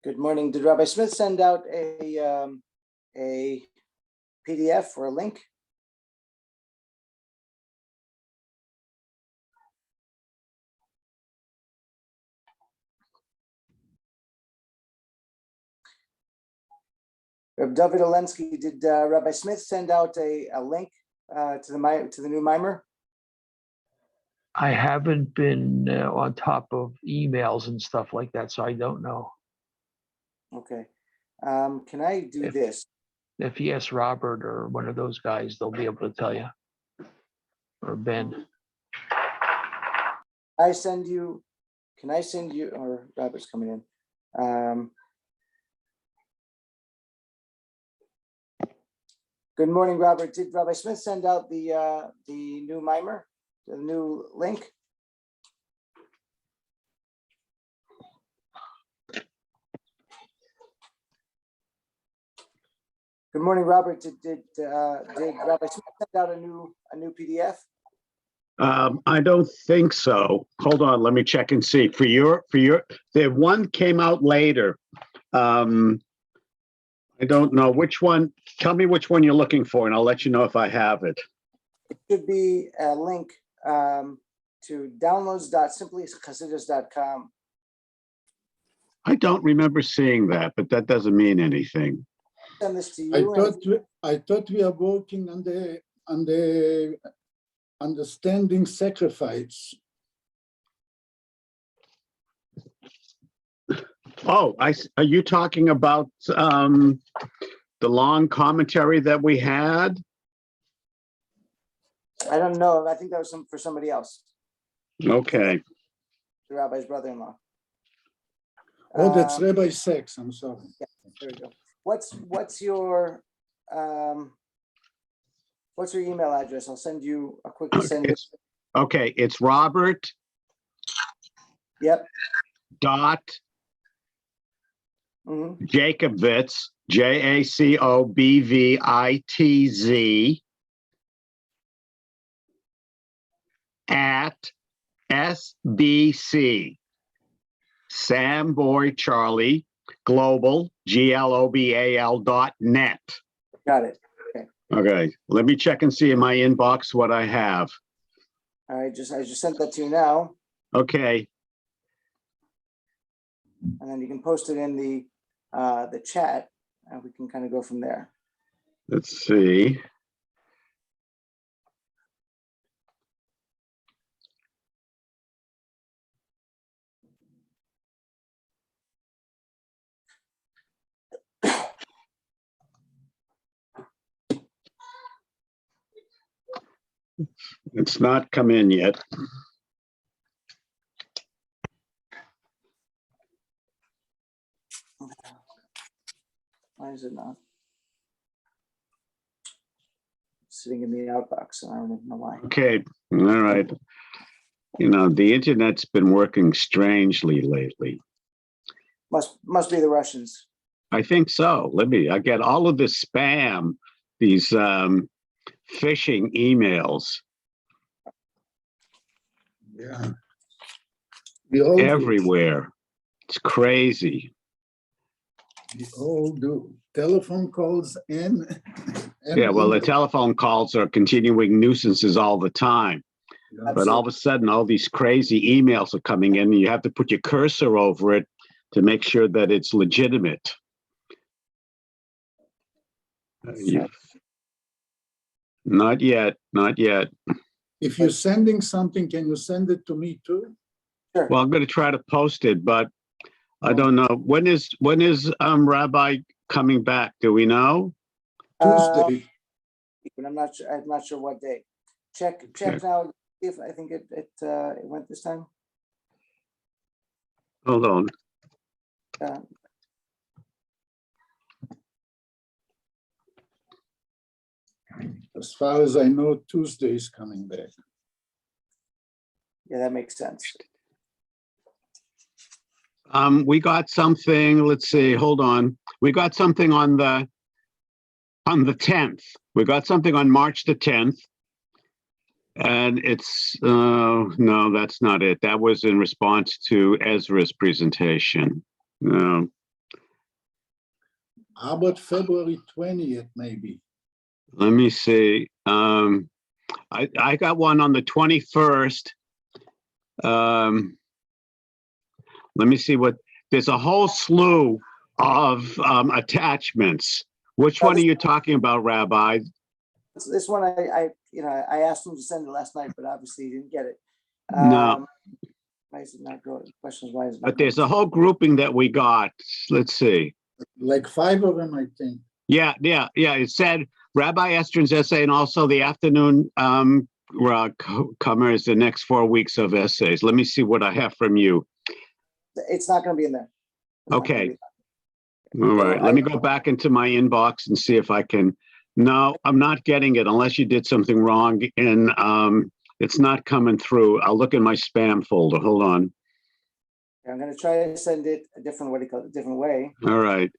Good morning. Did Rabbi Smith send out a PDF or a link? Rabbi David Olensky, did Rabbi Smith send out a link to the new mimer? I haven't been on top of emails and stuff like that, so I don't know. Okay. Can I do this? If you ask Robert or one of those guys, they'll be able to tell you. Or Ben. Can I send you, or Robert's coming in. Good morning, Robert. Did Rabbi Smith send out the new mimer, the new link? Good morning, Robert. Did Rabbi Smith send out a new PDF? I don't think so. Hold on, let me check and see. For your, the one came out later. I don't know which one. Tell me which one you're looking for, and I'll let you know if I have it. It should be a link to downloads.simplychasidus.com. I don't remember seeing that, but that doesn't mean anything. Send this to you. I thought we are working on the understanding sacrifice. Oh, are you talking about the long commentary that we had? I don't know. I think that was for somebody else. Okay. The rabbi's brother-in-law. Oh, that's Rabbi Sachs. I'm sorry. Yeah, there we go. What's your email address? I'll send you a quick send. Okay, it's Robert. Yep. Dot. Mm-hmm. Jacobvitz, Jacobvitz at SBC, Sam Boy Charlie Global, GLOBAL.net. Got it. Okay. Okay, let me check and see in my inbox what I have. I just sent that to you now, Okay. and then you can post it in the chat, and we can kind of go from there. Let's see. It's not come in yet. Why is it not? It's sitting in the outbox, and I don't even know why. Okay, all right. You know, the internet's been working strangely lately. Must be the Russians. I think so. I get all of this spam, these phishing emails. Yeah. We all everywhere. It's crazy. We all do. Telephone calls in. Yeah, well, the telephone calls are continuing nuisances all the time. Yeah. But all of a sudden, all these crazy emails are coming in, and you have to put your cursor over it to make sure that it's legitimate. Not yet, not yet. If you're sending something, can you send it to me too? Sure. Well, I'm going to try to post it, but I don't know. When is Rabbi coming back? Do we know? Tuesday. I'm not sure what day. Check now. If I think it went this time. Hold on. As far as I know, Tuesday is coming back. Yeah, that makes sense. We got something. Let's see. Hold on. We got something on the 10th. We got something on March the 10th. And it's, no, that's not it. That was in response to Ezra's presentation. No. How about February 20th, maybe? Let me see. I got one on the 21st. Let me see there's a whole slew of attachments. Which one are you talking about, Rabbi? This one, I asked him to send it last night, but obviously he didn't get it. No. Why is it not going? The question is, why is it not But there's going? a whole grouping that we got. Let's see. Like 5 of them, I think. Yeah. It said Rabbi Estrin's essay and also the afternoon comers, the next 4 weeks of essays. Let me see what I have from you. It's not going to be in there. It's not gonna Okay. be- All So right. Let me go back into my inbox and see if I can. No, I'm not getting it unless you did something wrong. And it's not coming through. I'll look in my spam folder. Hold on. I'm going to try to send it a different, different way. All right.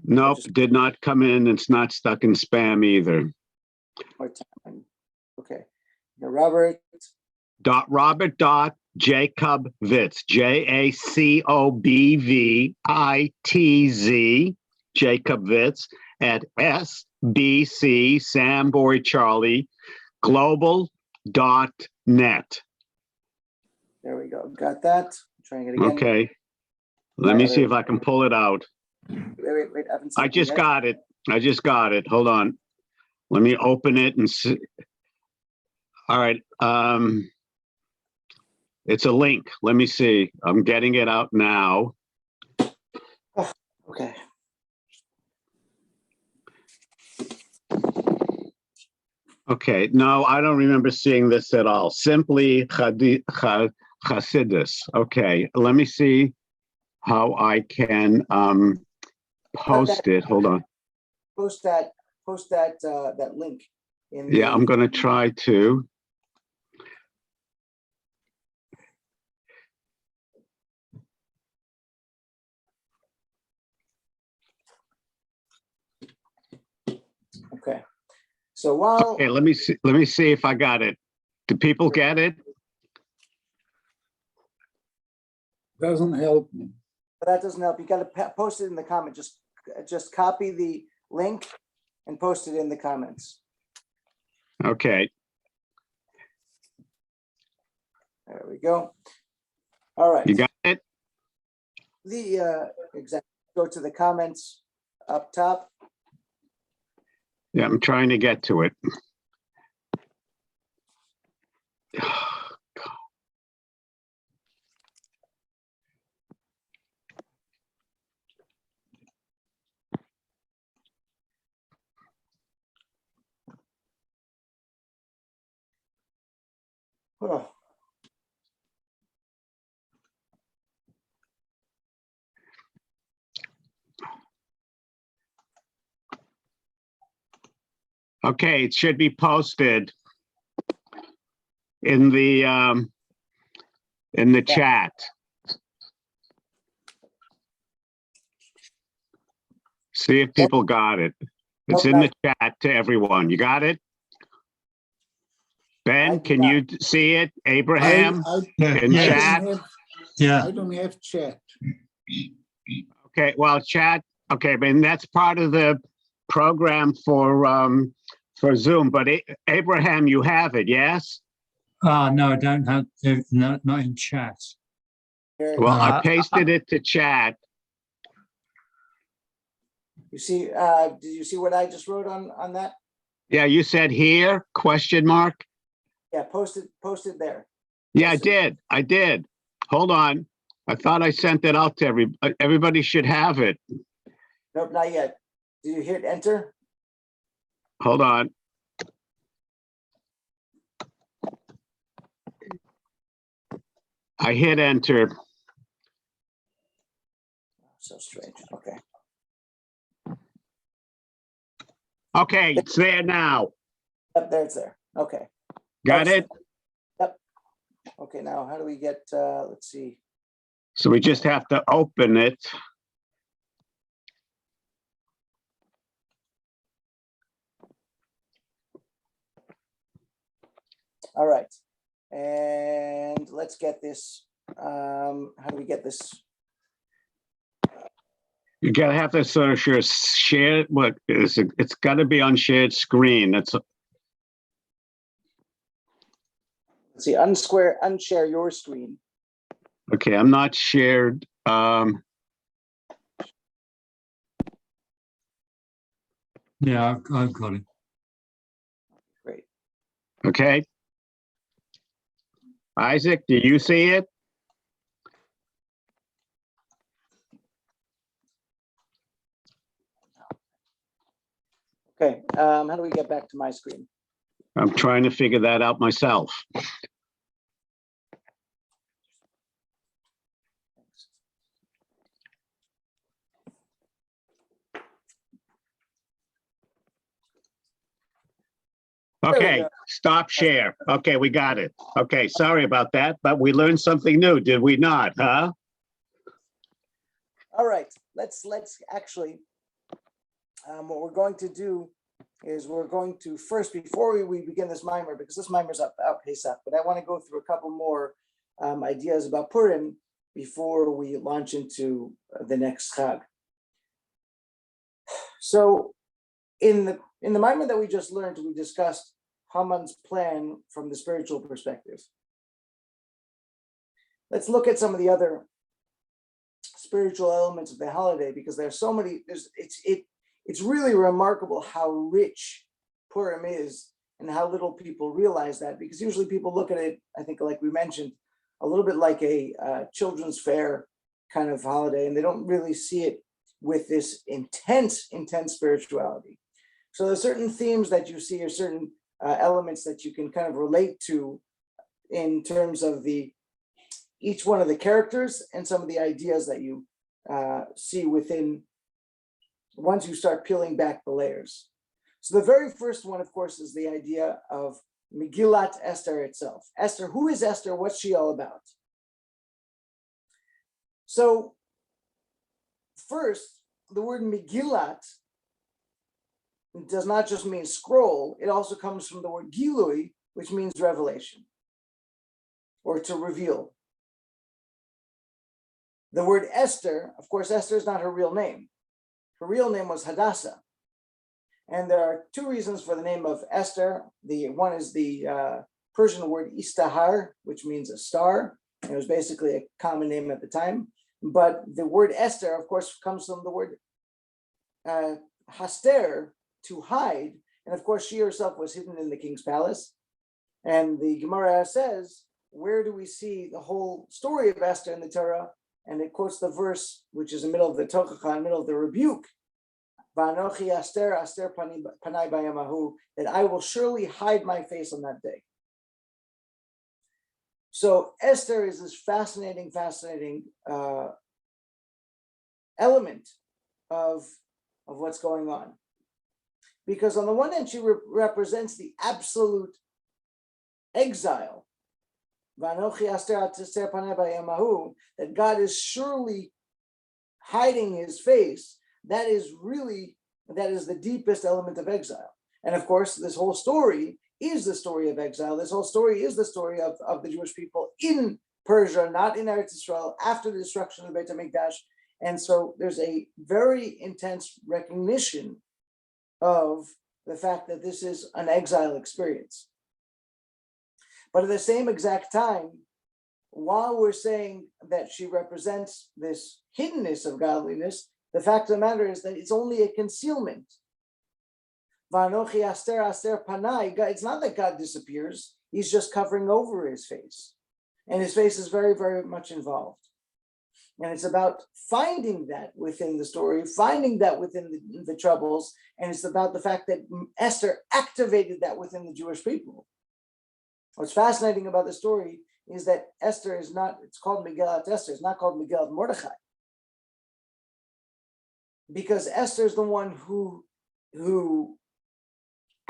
Nope, did not come in. It's not stuck in spam either. More time. Okay. Now, Robert. Robert Jacobvitz, JACOBVITZ, Jacobvitz at SBC Sam Boy Charlie global.net. There we go. Got that. I'm trying it again. Okay. Let me see if I can pull it out. Wait. I just got it. Hold on. Let me open it and see. All right. It's a link. Let me see. I'm getting it out now. Okay. Okay. No, I don't remember seeing this at all. Simply Chassidus. Okay. Let me see how I can post it. Hold on. Post that link in Yeah, I'm going to try to. Okay. So while Okay, let me see if I got it. Do people get it? Doesn't help me. that doesn't help, you got to post it in the comment. Just copy the link and post it in the comments. Okay. There we go. All right. You got it? Exactly. Go to the comments up top. Yeah, I'm trying to get to it. Oh. Okay, it should be posted in the chat. See if people got it. It's in the chat to everyone. You got it? Ben, can you see it? Abraham? In chat? I don't have chat. Okay, well, chat. Okay, but that's part of the program for Zoom. But Abraham, you have it, yes? No, I don't have, no, not in chat. Well, I pasted it to chat. You see, did you see what I just wrote on that? Yeah, you said here, question mark? Yeah, post it there. Yeah, I did. Hold on. I thought I sent it out to everybody should have it. Nope, not yet. Did you hit enter? Hold on. I hit enter. So strange. Okay. Okay, it's there now. Yep, there it's there. Okay. Got it? Yep. Okay, now how do we get, let's see. So we just have to open it. All right. And let's get this. How do we get this? You gotta have to sort of share what is it? It's got to be on shared screen. That's Let's see, unshare your screen. okay. I'm not shared. Yeah, I've got it. Great. Okay. Isaac, do you see it? Okay, how do we get back to my screen? I'm trying to figure that out myself. we Okay, go. stop share. Okay, we got it. Okay, sorry about that, but we learned something new, did we not, huh? All right, let's actually, what we're going to do is we're going to first, before we begin this mimer, because this mimer's out Pesach, but I want to go through a couple more ideas about Purim before we launch into the next Chag. So in the mimer that we just learned, we discussed Haman's plan from the spiritual perspective. Let's look at some of the other spiritual elements of the holiday, because there's so many. It's really remarkable how rich Purim is and how little people realize that, because usually people look at it, I think, like we mentioned, a little bit like a children's fair kind of holiday, and they don't really see it with this intense spirituality. So there's certain themes that you see, or certain elements that you can kind of relate to in terms of each one of the characters and some of the ideas that you see within once you start peeling back the layers. So the very first one, of course, is the idea of Megillat Esther itself. Esther, who is Esther? What's she all about? So first, the word Megillat does not just mean scroll, it also comes from the word Gilui, which means revelation or to reveal. The word Esther, of course, Esther is not her real name. Her real name was Hadassah. And there are two reasons for the name of Esther. The one is the Persian word Istahar, which means a star. And it was basically a common name at the time. But the word Esther, of course, comes from the word haster, to hide. And of course, she herself was hidden in the king's palace. And the Gemara says, where do we see the whole story of Esther in the Torah? And it quotes the verse, which is in the middle of the Tochacha, in the middle of the rebuke, Va'anochi Aster, Aster Panai Bayamahu, that I will surely hide my face on that day. So Esther is this fascinating element of what's going on. Because on the one hand, she represents the absolute exile, that God is surely hiding his face. That is the deepest element of exile. And of course, this whole story is the story of exile. This whole story is the story of the Jewish people in Persia, not in Eretz Israel, after the destruction of the Beit HaMikdash. And so there's a very intense recognition of the fact that this is an exile experience. But at the same exact time, while we're saying that she represents this hiddenness of godliness, the fact of the matter is that it's only a concealment. Va'anochi aster aster panai. It's not that God disappears. He's just covering over his face. And his face is very, very much involved. And it's about finding that within the story, finding that within the troubles. And it's about the fact that Esther activated that within the Jewish people. What's fascinating about the story is that Esther is not, it's called Megillat Esther, it's not called Megillat Mordechai. Because Esther is the one who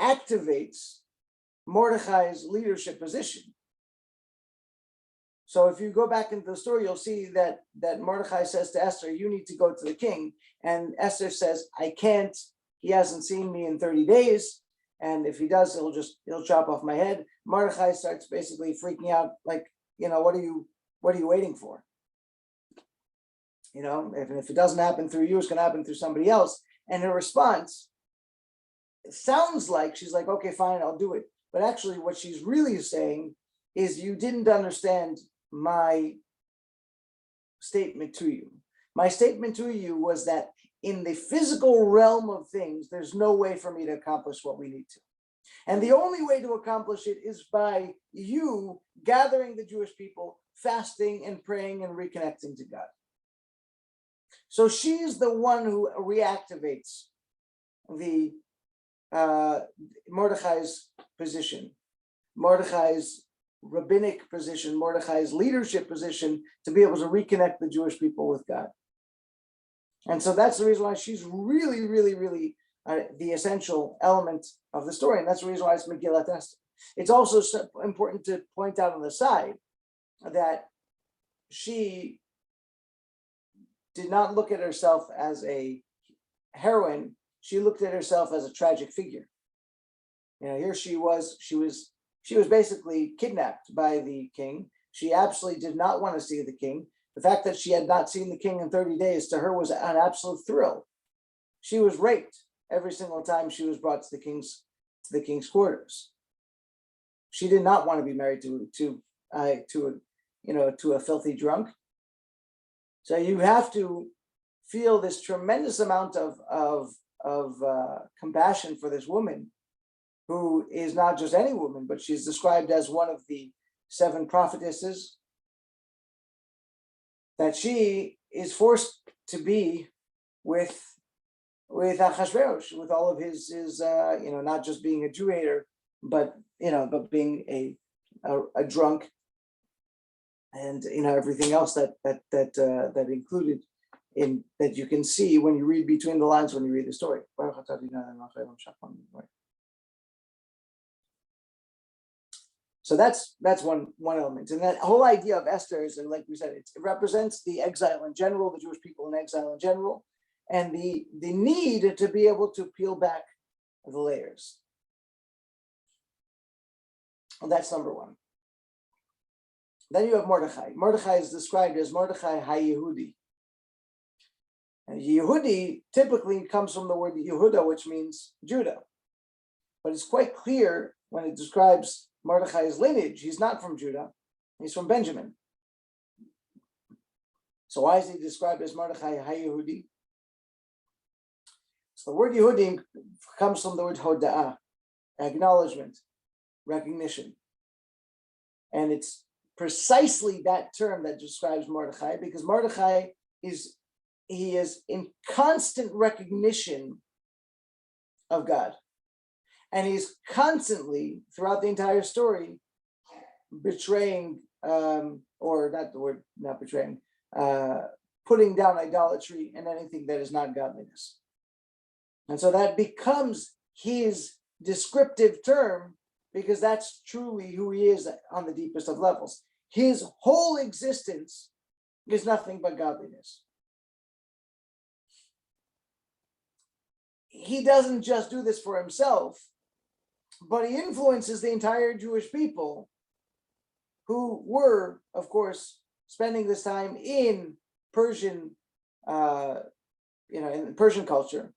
activates Mordechai's leadership position. So if you go back into the story, you'll see that Mordechai says to Esther, you need to go to the king. And Esther says, I can't, he hasn't seen me in 30 days. And if he does, he'll chop off my head. Mordechai starts basically freaking out, like, what are you waiting for? if it doesn't happen through you, it's going to happen through somebody else. And her response, it sounds like she's like, okay, fine, I'll do it. But actually what she's really saying is, you didn't understand my statement to you. My statement to you was that in the physical realm of things, there's no way for me to accomplish what we need to. And the only way to accomplish it is by you gathering the Jewish people, fasting and praying and reconnecting to God. So she's the one who reactivates the Mordechai's position, Mordechai's rabbinic position, Mordechai's leadership position, to be able to reconnect the Jewish people with God. And so that's the reason why she's really, really, really the essential element of the story. And that's the reason why it's Megillat Esther. It's also important to point out on the side that she did not look at herself as a heroine. She looked at herself as a tragic figure. Here she was basically kidnapped by the king. She absolutely did not want to see the king. The fact that she had not seen the king in 30 days to her was an absolute thrill. She was raped every single time she was brought to the king's quarters. She did not want to be married to a filthy drunk. So you have to feel this tremendous amount of compassion for this woman, who is not just any woman, but she's described as one of the 7 prophetesses, that she is forced to be with Achashverosh, with all of his not just being a Jew hater, but being a drunk, and everything else that included in that you can see when you read between the lines when you read the story. So that's one element. And that whole idea of Esther is, like we said, it represents the exile in general, the Jewish people in exile in general, and the need to be able to peel back the layers. And that's number one. Then you have Mordechai. Mordechai is described as Mordechai HaYehudi. And Yehudi typically comes from the word Yehuda, which means Judah. But it's quite clear when it describes Mordechai's lineage, he's not from Judah, he's from Benjamin. So why is he described as Mordechai HaYehudi? So the word Yehudi comes from the word Hoda'ah, acknowledgement, recognition. And it's precisely that term that describes Mordechai, because Mordechai is in constant recognition of God. And he's constantly, throughout the entire story, betraying, or not the word, not betraying, putting down idolatry and anything that is not godliness. And so that becomes his descriptive term, because that's truly who he is on the deepest of levels. His whole existence is nothing but godliness. He doesn't just do this for himself, but he influences the entire Jewish people, who were, of course, spending this time in Persian, in Persian culture.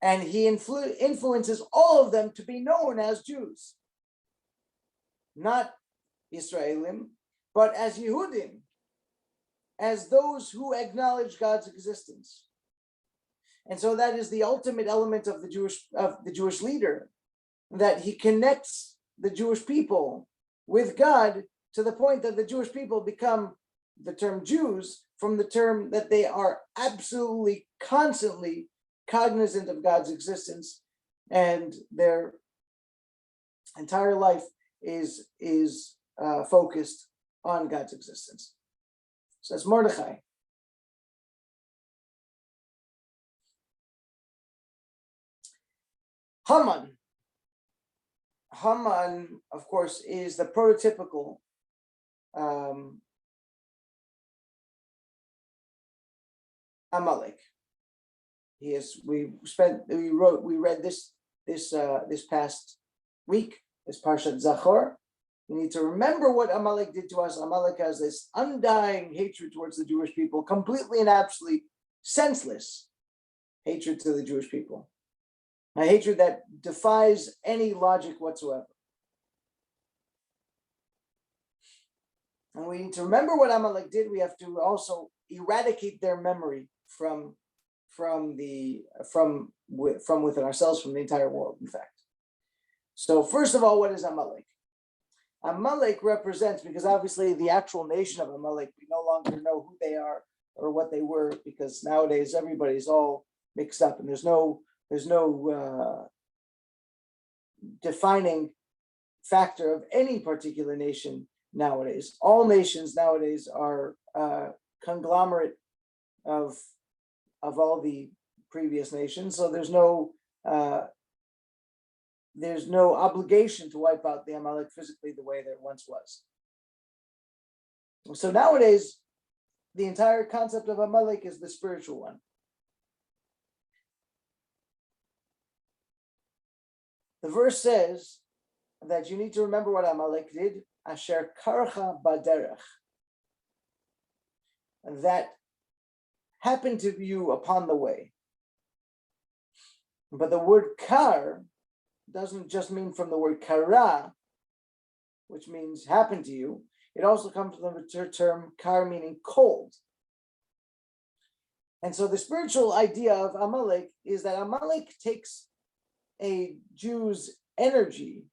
And he influences all of them to be known as Jews, not Israelim, but as Yehudim, as those who acknowledge God's existence. And so that is the ultimate element of the Jewish leader, that he connects the Jewish people with God to the point that the Jewish people become the term Jews from the term that they are absolutely constantly cognizant of God's existence, and their entire life is focused on God's existence. So that's Mordechai. Haman, of course, is the prototypical Amalek. We read this past week, this Parshat Zachor, We need to remember what Amalek did to us. Amalek has this undying hatred towards the Jewish people, completely and absolutely senseless hatred to the Jewish people. A hatred that defies any logic whatsoever. And we need to remember what Amalek did. We have to also eradicate their memory from within ourselves, from the entire world, in fact. So first of all, what is Amalek? Amalek represents, because obviously the actual nation of Amalek, we no longer know who they are or what they were, because nowadays everybody's all mixed up and there's no defining factor of any particular nation nowadays. All nations nowadays are conglomerate of all the previous nations, so there's no obligation to wipe out the Amalek physically the way there once was. So nowadays, the entire concept of Amalek is the spiritual one. The verse says that you need to remember what Amalek did, Asher karcha baderech, that happened to you upon the way. But the word kar doesn't just mean from the word kara, which means happen to you. It also comes from the term kar, meaning cold. And so the spiritual idea of Amalek is that Amalek takes a Jew's energy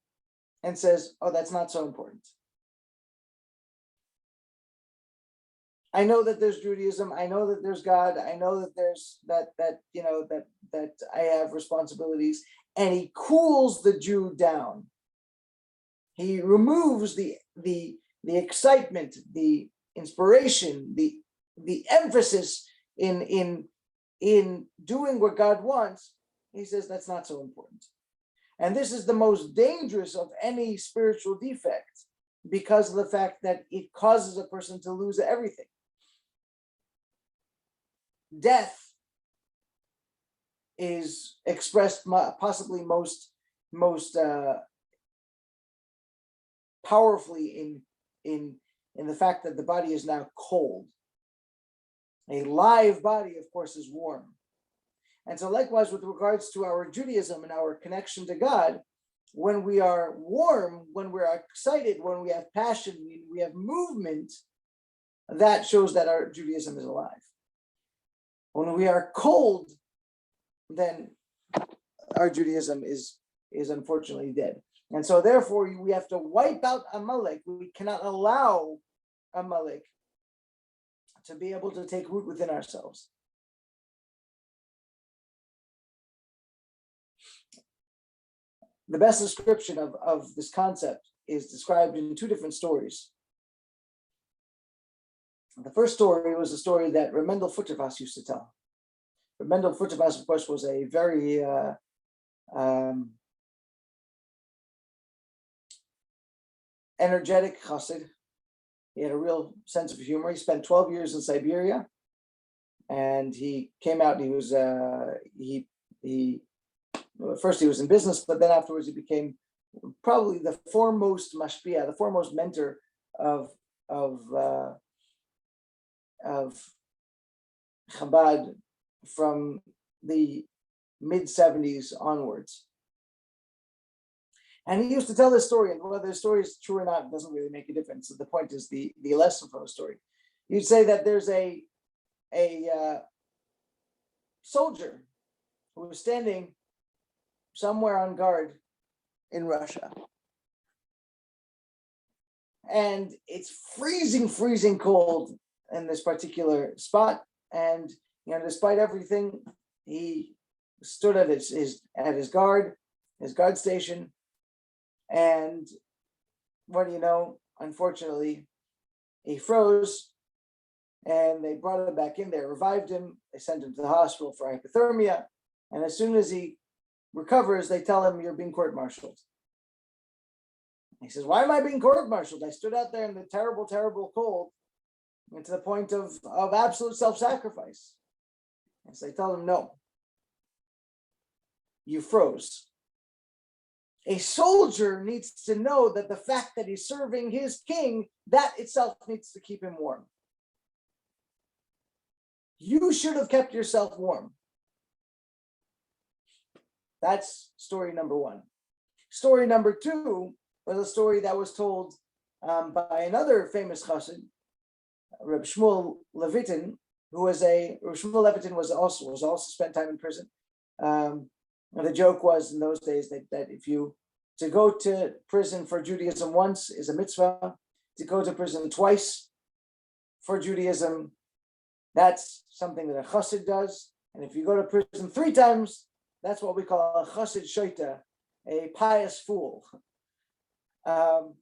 and says, oh, that's not so important. I know that there's Judaism. I know that there's God. I know that there's that I have responsibilities. And he cools the Jew down. He removes the excitement, the inspiration, the emphasis in doing what God wants. He says that's not so important. And this is the most dangerous of any spiritual defect, because of the fact that it causes a person to lose everything. Death is expressed possibly most powerfully in the fact that the body is now cold. A live body, of course, is warm. And so likewise, with regards to our Judaism and our connection to God, when we are warm, when we're excited, when we have passion, we have movement, that shows that our Judaism is alive. When we are cold, then our Judaism is unfortunately dead. And so therefore, we have to wipe out Amalek. We cannot allow Amalek to be able to take root within ourselves. The best description of this concept is described in two different stories. The first story was a story that Remendel Futterfass used to tell. Remendel Futterfass, of course, was a very energetic chassid. He had a real sense of humor. He spent 12 years in Siberia, and he came out and he was first he was in business, but then afterwards he became probably the foremost mashpia, the foremost mentor of Chabad from the mid-70s onwards. And he used to tell this story, and whether the story is true or not doesn't really make a difference. The point is the lesson from the story. You'd say that there's a soldier who was standing somewhere on guard in Russia. And it's freezing cold in this particular spot. And despite everything, he stood at his guard station. And what do you know? Unfortunately, he froze, and they brought him back in. They revived him. They sent him to the hospital for hypothermia. And as soon as he recovers, they tell him, you're being court-martialed. He says, why am I being court-martialed? I stood out there in the terrible, terrible cold, and to the point of absolute self-sacrifice. And so they tell him, no, you froze. A soldier needs to know that the fact that he's serving his king, that itself needs to keep him warm. You should have kept yourself warm. That's story number one. Story number two was a story that was told by another famous chassid, Reb Shmuel Levitin, Reb Shmuel Levitin was also spent time in prison. The joke was in those days that to go to prison for Judaism once is a mitzvah, to go to prison twice for Judaism, that's something that a chassid does. And if you go to prison 3 times, that's what we call a chassid shoita, a pious fool. But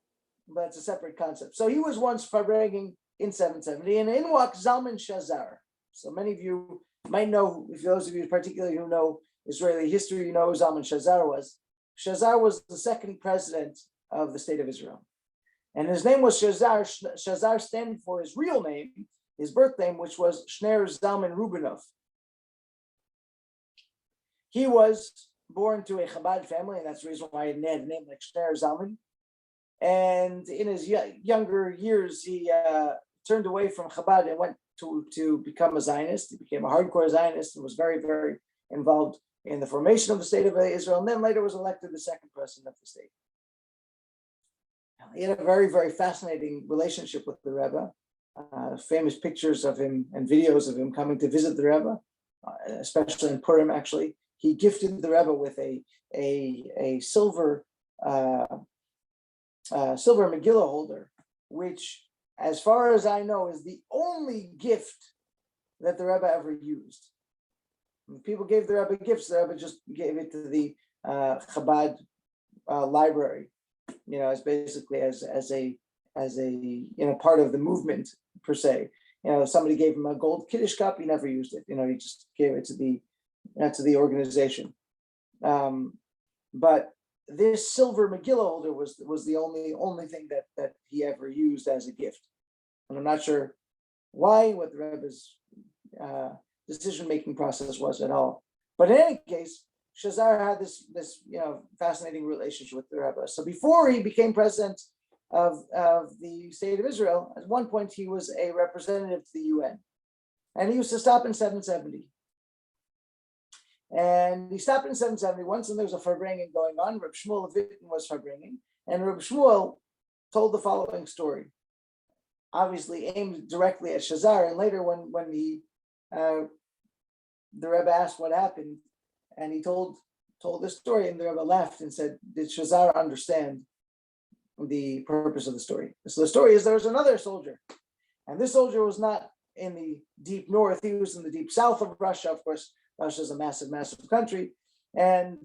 it's a separate concept. So he was once farbraging in 770, and in walked Zalman Shazar. So many of you might know, if those of you particularly who know Israeli history, you know who Zalman Shazar was. Shazar was the second president of the state of Israel. And his name was Shazar. Shazar standing for his real name, his birth name, which was Shner Zalman Rubinov. He was born to a Chabad family, and that's the reason why he had a name like Shner Zalman. And in his younger years, he turned away from Chabad and went to become a Zionist. He became a hardcore Zionist and was very, very involved in the formation of the state of Israel, and then later was elected the second president of the state. He had a very, very fascinating relationship with the Rebbe. Famous pictures of him and videos of him coming to visit the Rebbe, especially in Purim. Actually, he gifted the Rebbe with a silver Megillah holder, which, as far as I know, is the only gift that the Rebbe ever used. When people gave the Rebbe gifts, the Rebbe just gave it to the Chabad library, as basically as a part of the movement per se. If somebody gave him a gold Kiddush cup, he never used it. He just gave it to the organization. But this silver Megillah holder was the only thing that he ever used as a gift, and I'm not sure what the Rebbe's decision-making process was at all. But in any case, Shazar had this fascinating relationship with the Rebbe. So before he became president of the state of Israel, at one point he was a representative to the UN, and he used to stop in 770. And he stopped in 770 once, and there was a farbrengen going on. Reb Shmuel Levitin was farbrengen, and Reb Shmuel told the following story, obviously aimed directly at Shazar. And later, when the Rebbe asked what happened, and he told this story, and the Rebbe laughed and said, "Did Shazar understand the purpose of the story?" So the story is there was another soldier, and this soldier was not in the deep north; he was in the deep south of Russia. Of course, Russia is a massive, massive country, and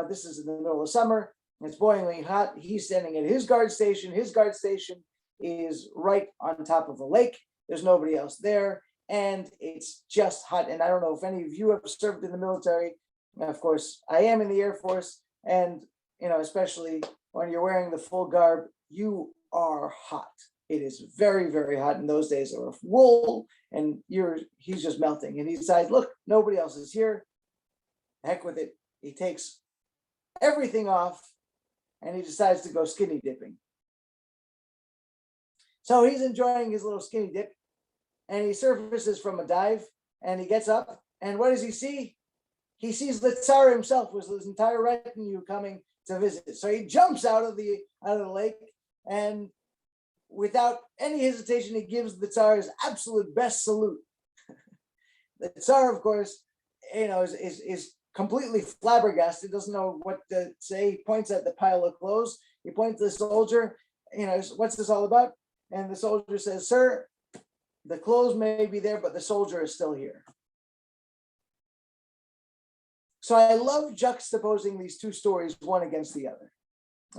this is in the middle of summer. It's boiling hot. He's standing at his guard station. His guard station is right on top of a lake. There's nobody else there, and it's just hot. And I don't know if any of you have served in the military. Of course, I am in the Air Force, and especially when you're wearing the full garb, you are hot. It is very, very hot. In those days, there was wool, and he's just melting. And he decides, look, nobody else is here. Heck with it. He takes everything off, and he decides to go skinny dipping. So he's enjoying his little skinny dip, and he surfaces from a dive, and he gets up, and what does he see? He sees the Tsar himself with his entire retinue coming to visit. So he jumps out of the lake, and without any hesitation, he gives the Tsar his absolute best salute. The Tsar, of course, is completely flabbergasted, doesn't know what to say. He points at the pile of clothes. He points to the soldier, what's this all about? And the soldier says, "Sir, the clothes may be there, but the soldier is still here." So I love juxtaposing these two stories, one against the other,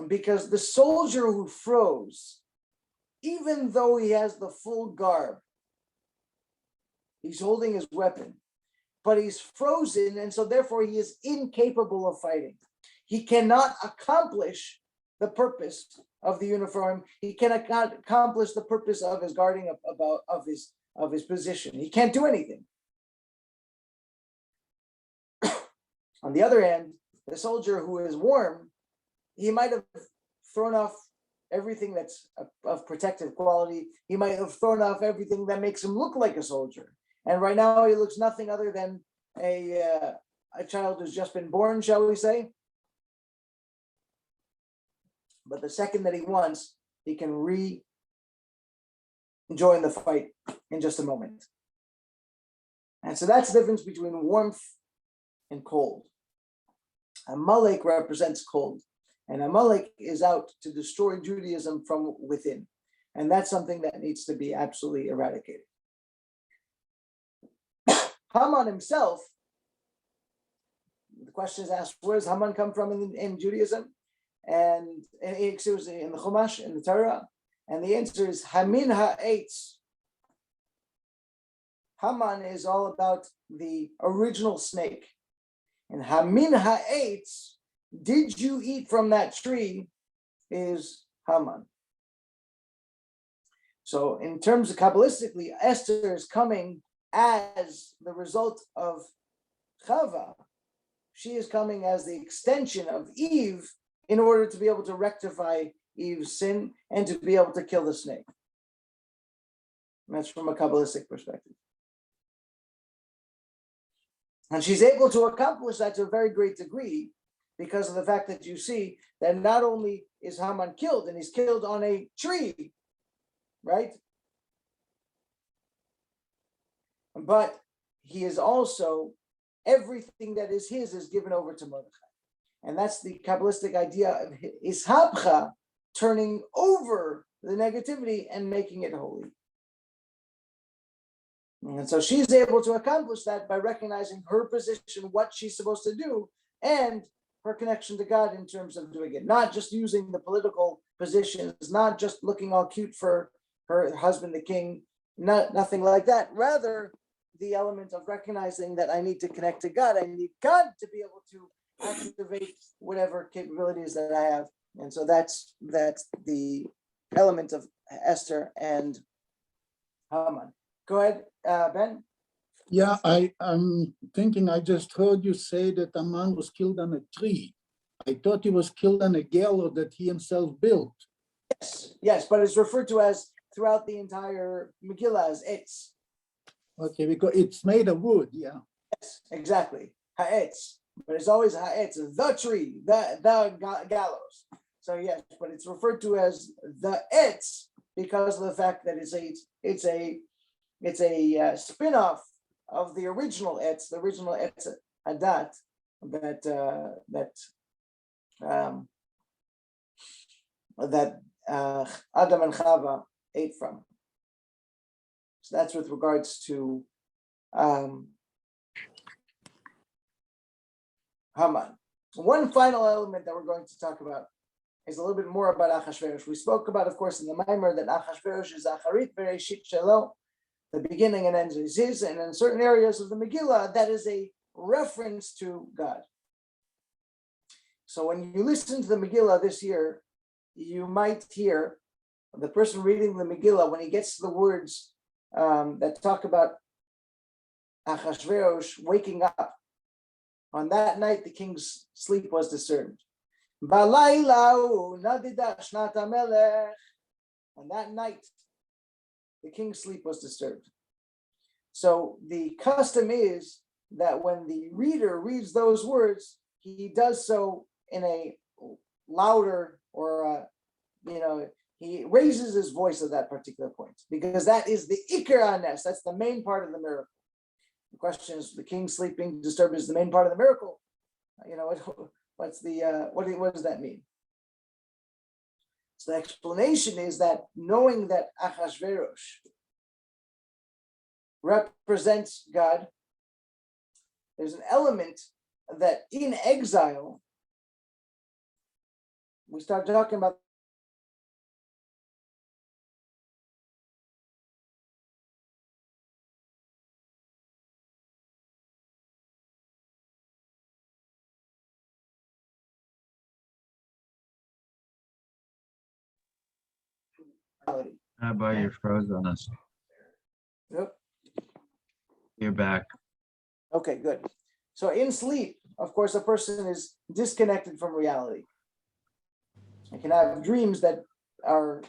because the soldier who froze, even though he has the full garb, he's holding his weapon, but he's frozen, and so therefore he is incapable of fighting. He cannot accomplish the purpose of the uniform. He cannot accomplish the purpose of his guarding of his position. He can't do anything. On the other hand, the soldier who is warm he might have thrown off everything that's of protective quality. He might have thrown off everything that makes him look like a soldier. And right now he looks nothing other than a child who's just been born, shall we say. But the second that he wants, he can join the fight in just a moment. And so that's the difference between warmth and cold. Amalek represents cold, and Amalek is out to destroy Judaism from within. And that's something that needs to be absolutely eradicated. Haman himself, the question is asked, where does Haman come from in Judaism? And it was in the Chumash, in the Torah, and the answer is Hamin ha'etz. Haman is all about the original snake. And Hamin ha'etz, did you eat from that tree, is Haman. So in terms of Kabbalistically, Esther is coming as the result of Chava. She is coming as the extension of Eve in order to be able to rectify Eve's sin and to be able to kill the snake. And that's from a Kabbalistic perspective. And she's able to accomplish that to a very great degree because of the fact that you see that not only is Haman killed, and he's killed on a tree, right? But he is also, everything that is his is given over to Mordechai. And that's the Kabbalistic idea of Ishapcha, turning over the negativity and making it holy. And so she's able to accomplish that by recognizing her position, what she's supposed to do, and her connection to God in terms of doing it. Not just using the political positions, not just looking all cute for her husband, the king, nothing like that. Rather, the element of recognizing that I need to connect to God. I need God to be able to activate whatever capabilities that I have. And so that's the element of Esther and Haman. Go ahead, Ben. Yeah, I'm thinking, I just heard you say that a man was killed on a tree. I thought he was killed on a gallows that he himself built. Yes, but it's referred to as throughout the entire Megillah as etz. Okay, because it's made of wood, yeah. Yes, exactly. Ha'etz. But it's always ha'etz, the tree, the gallows. So yes, but it's referred to as the etz because of the fact that it's a spin-off of the original etz Adat that Adam and Chava ate from. So that's with regards to Haman. One final element that we're going to talk about is a little bit more about Achashverosh. We spoke about, of course, in the Maimer that Achashverosh is Acharit Bereshit Shelo, the beginning and end is his, and in certain areas of the Megillah, that is a reference to God. So when you listen to the Megillah this year, you might hear the person reading the Megillah, when he gets to the words that talk about Achashverosh waking up, on that night the king's sleep was disturbed. On that night, the king's sleep was disturbed. So the custom is that when the reader reads those words, he does so in a louder or he raises his voice at that particular point, because that is the Ikar Anes, that's the main part of the miracle. The question is, the king sleeping disturbed is the main part of the miracle. What does that mean? So the explanation is that knowing that Achashverosh represents God, there's an element that in exile, we start talking about Rabbi, you're frozen on us. Yep. You're back. Okay, good. So in sleep, of course, a person is disconnected from reality. I can have dreams that are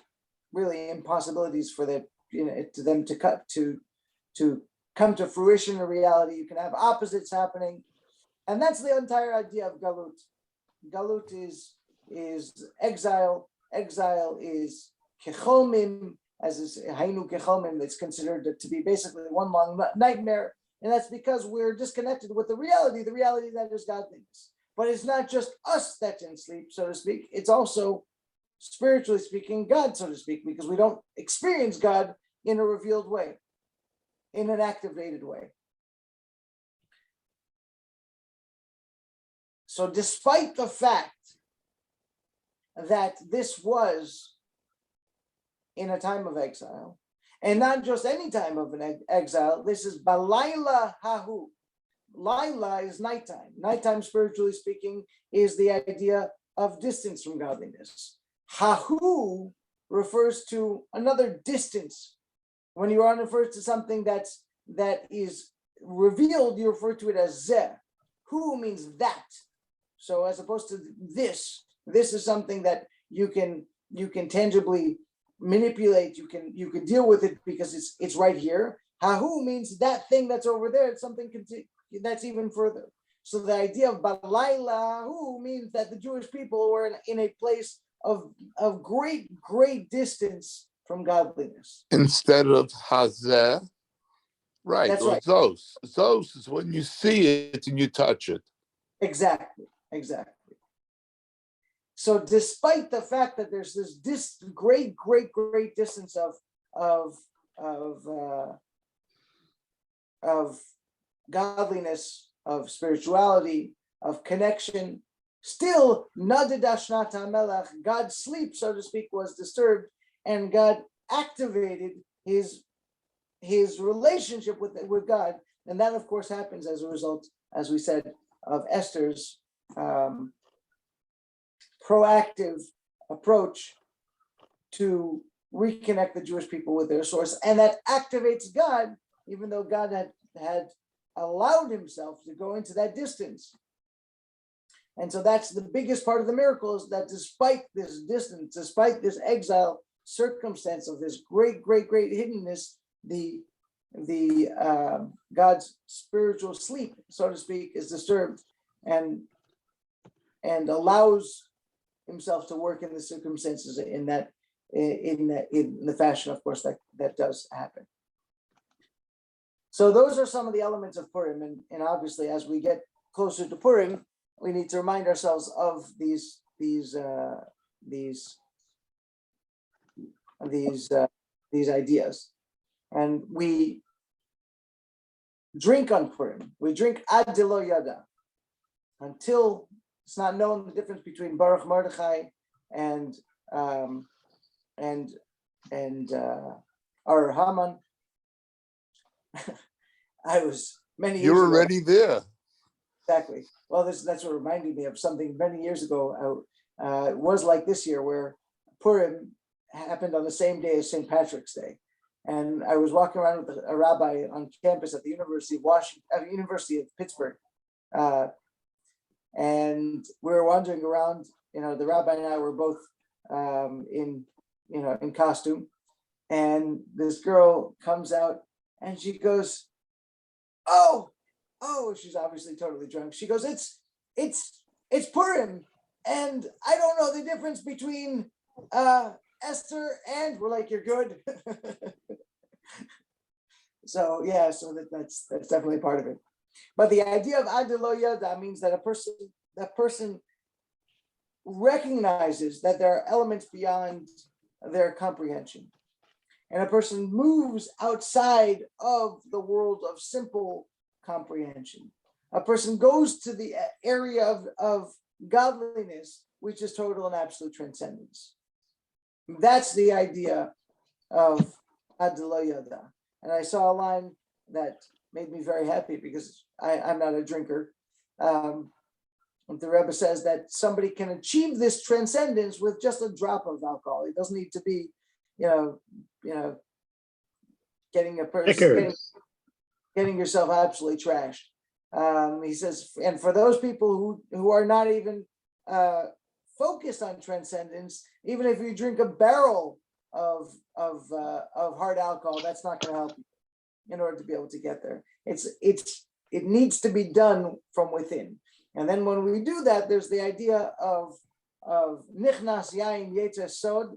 really impossibilities for them to come to fruition in reality. You can have opposites happening, and that's the entire idea of galut. Galut is exile. Exile is kechomim, as is hainu kechomim. It's considered to be basically one long nightmare, and that's because we're disconnected with the reality that is godliness. But it's not just us that's in sleep, so to speak. It's also, spiritually speaking, God, so to speak, because we don't experience God in a revealed way, in an activated way. So despite the fact that this was in a time of exile, and not just any time of an exile, this is Balayla Hahu. Laila is nighttime. Nighttime, spiritually speaking, is the idea of distance from godliness. Hahu refers to another distance. When you are refers to something that is revealed, you refer to it as zeh. Hu means that. So as opposed to this is something that you can tangibly manipulate. You can deal with it because it's right here. Hahu means that thing that's over there. It's something that's even further. So the idea of balayla hu means that the Jewish people were in a place of great distance from godliness. Instead of hazeh, right? That's or right. zos. Zos is when you see it and you touch it. Exactly. So despite the fact that there's this great distance of godliness, of spirituality, of connection, still Nadidashnat HaMelech, God's sleep, so to speak, was disturbed, and God activated his relationship with God, and that of course happens as a result, as we said, of Esther's proactive approach to reconnect the Jewish people with their source, and that activates God, even though God had allowed himself to go into that distance. And so that's the biggest part of the miracle, is that despite this distance, despite this exile circumstance of this great hiddenness, the God's spiritual sleep, so to speak, is disturbed and allows himself to work in the circumstances in the fashion, of course, that does happen. So those are some of the elements of Purim, and obviously, as we get closer to Purim, we need to remind ourselves of these ideas. And we drink on Purim. We drink ad delo yada, until it's not known the difference between Baruch Mordechai and Ar Haman. I was many years You're ago. already there. Exactly. Well, that's what reminded me of something many years ago. It was like this year, where Purim happened on the same day as St. Patrick's Day, and I was walking around with a rabbi on campus at the University of University of Pittsburgh, and we were wandering around. The rabbi and I were both in costume, and this girl comes out and she goes, "Oh, she's obviously totally drunk." She goes, it's Purim, and I don't know the difference between Esther and," we're like, "You're good." So yeah, so that's definitely part of it. But the idea of ad lo yada means that a person recognizes that there are elements beyond their comprehension, and a person moves outside of the world of simple comprehension. A person goes to the area of godliness, which is total and absolute transcendence. That's the idea of ad lo yada. And I saw a line that made me very happy, because I'm not a drinker. The Rebbe says that somebody can achieve this transcendence with just a drop of alcohol. It doesn't need to be, getting a person, getting yourself absolutely trashed. He says, and for those people who are not even focused on transcendence, even if you drink a barrel of hard alcohol, that's not going to help you in order to be able to get there. It needs to be done from within. And then when we do that, there's the idea of nichnas yain yetzer sod,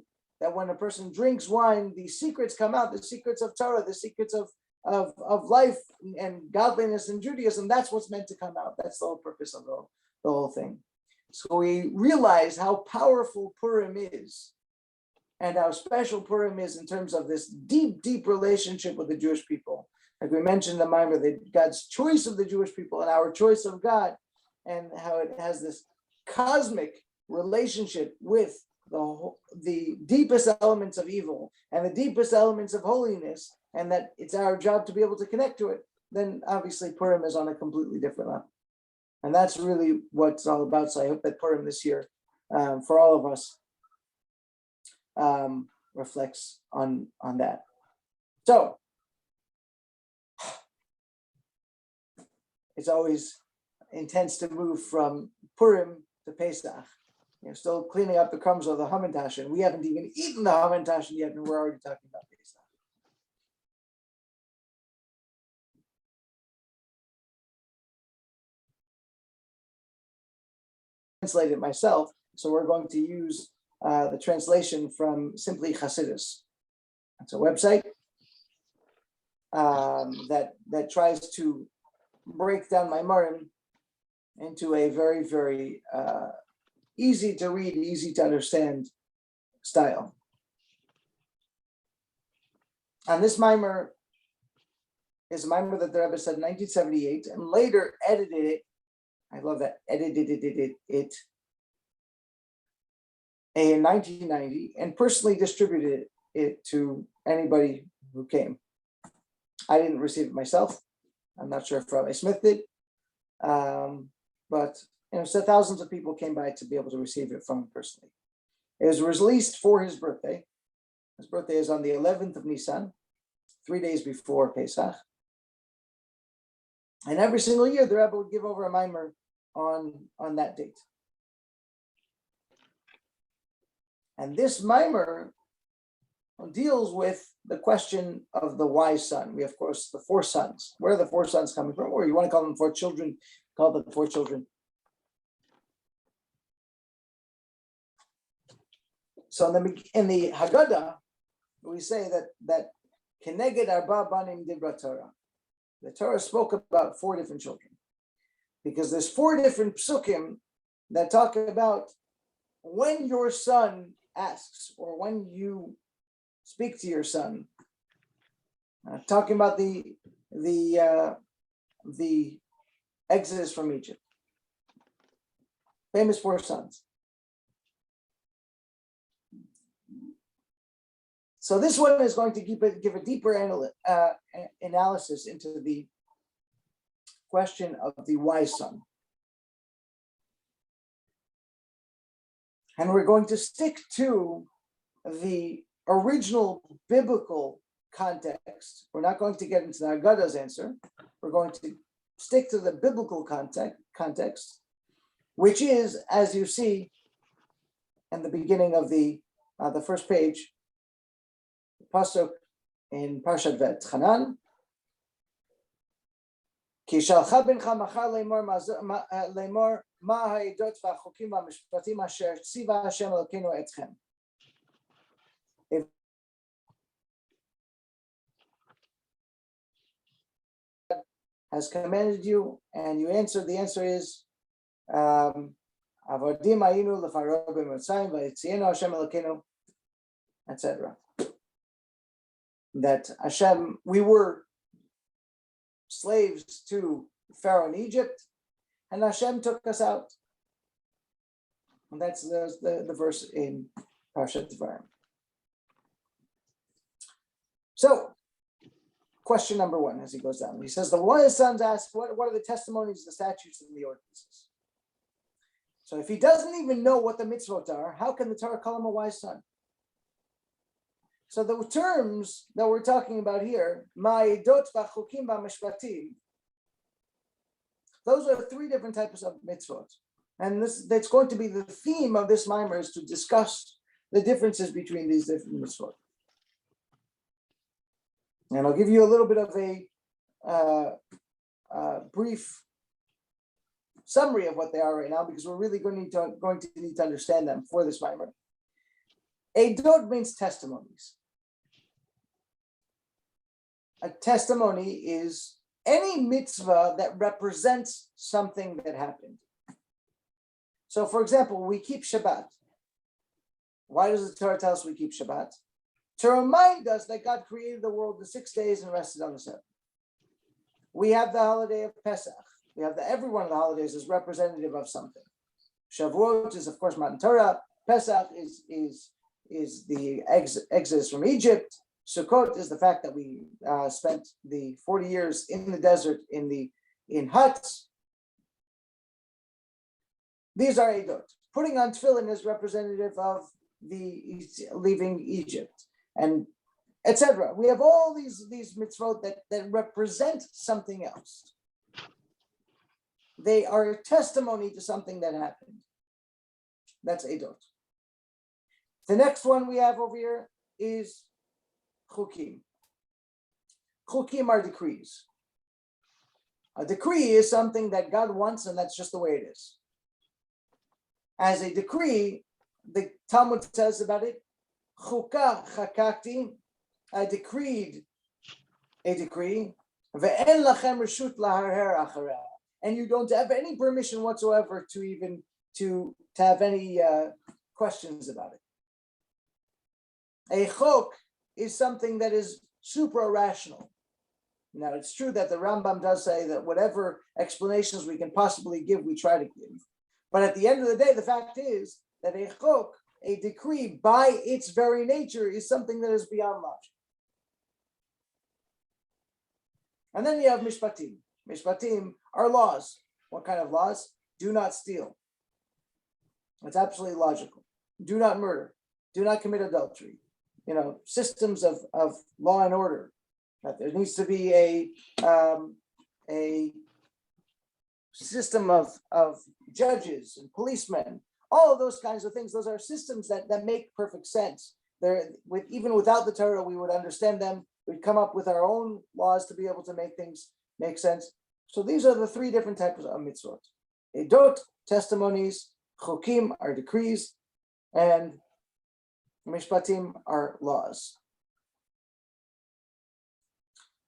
that when a person drinks wine, the secrets come out, the secrets of Torah, the secrets of life and godliness and Judaism. That's what's meant to come out. That's the whole purpose of the whole thing. So we realize how powerful Purim is and how special Purim is in terms of this deep, deep relationship with the Jewish people. Like we mentioned in the Maimer, that God's choice of the Jewish people and our choice of God, and how it has this cosmic relationship with the deepest elements of evil and the deepest elements of holiness, and that it's our job to be able to connect to it, then obviously Purim is on a completely different level. And that's really what it's all about. So I hope that Purim this year, for all of us, reflects on that. So it's always intense to move from Purim to Pesach. You're still cleaning up the crumbs of the Hamantash, and we haven't even eaten the Hamantash yet, and we're already talking about Pesach. Translate it myself, so we're going to use the translation from Simply Chassidus. It's a website that tries to break down my Marim into a very, very easy to read, easy to understand style. And this mimer is a mimer that the Rebbe said in 1978 and later edited it. I love that, edited it in 1990 and personally distributed it to anybody who came. I didn't receive it myself. I'm not sure if Rabbi Smith did, but so thousands of people came by to be able to receive it from him personally. It was released for his birthday. His birthday is on the 11th of Nisan, 3 days before Pesach. And every single year, the Rebbe would give over a mimer on that date. And this mimer deals with the question of the wise son. We have, of course, the four sons. Where are the four sons coming from? Or you want to call them four children, call them four children. So in the Haggadah, we say that Keneged Arba Banim Dibra Torah. The Torah spoke about four different children, because there's four different psukim that talk about when your son asks, or when you speak to your son, talking about the exodus from Egypt. Famous four sons. So this one is going to give a deeper analysis into the question of the wise son. And we're going to stick to the original biblical context. We're not going to get into the Haggadah's answer. We're going to stick to the biblical context, which is, as you see in the beginning of the first page, pasuk in Parshat V'Etchanan. Ki Yishalcha bincha machar lemor ma ha'edot v'achokim v'mishpatim asher tziva Hashem Elokeinu etchem. Has commanded you, and you answer. The answer is, Avodim ayinu l'faro b'Mitzrayim v'yitzienu Hashem Elokeinu, etc. That Hashem, we were slaves to Pharaoh in Egypt, and Hashem took us out. And that's the verse in Parshat Devarim. So, question number one, as he goes down, he says, the wise sons ask, what are the testimonies, the statutes, and the ordinances? So if he doesn't even know what the mitzvot are, how can the Torah call him a wise son? So the terms that we're talking about here, ma'edot v'achokim v'mishpatim, those are three different types of mitzvot. And that's going to be the theme of this mimer, is to discuss the differences between these different mitzvot. And I'll give you a little bit of a brief summary of what they are right now, because we're really going to need to understand them for this mimer. Edot means testimonies. A testimony is any mitzvah that represents something that happened. So, for example, we keep Shabbat. Why does the Torah tell us we keep Shabbat? To remind us that God created the world in 6 days and rested on the seventh. We have the holiday of Pesach. We have every one of the holidays is representative of something. Shavuot is, of course, Matan Torah. Pesach is the exodus from Egypt. Sukkot is the fact that we spent the 40 years in the desert in huts. These are Edot. Putting on tefillin is representative of the leaving Egypt, and etc. We have all these mitzvot that represent something else. They are a testimony to something that happened. That's Edot. The next one we have over here is Chukim. Chukim are decrees. A decree is something that God wants, and that's just the way it is. As a decree, the Talmud says about it, Chuka chakakti, I decreed a decree, ve'en lachem reshut laharher achareh, and you don't have any permission whatsoever to have any questions about it. A chok is something that is supra-rational. Now, it's true that the Rambam does say that whatever explanations we can possibly give, we try to give. But at the end of the day, the fact is that a chok, a decree, by its very nature, is something that is beyond logic. And then you have mishpatim. Mishpatim are laws. What kind of laws? Do not steal. It's absolutely logical. Do not murder. Do not commit adultery. Systems of law and order. That there needs to be a system of judges and policemen. All of those kinds of things. Those are systems that make perfect sense. Even without the Torah, we would understand them. We'd come up with our own laws to be able to make things make sense. So these are the three different types of mitzvot. Edot, testimonies. Chokim are decrees. And mishpatim are laws.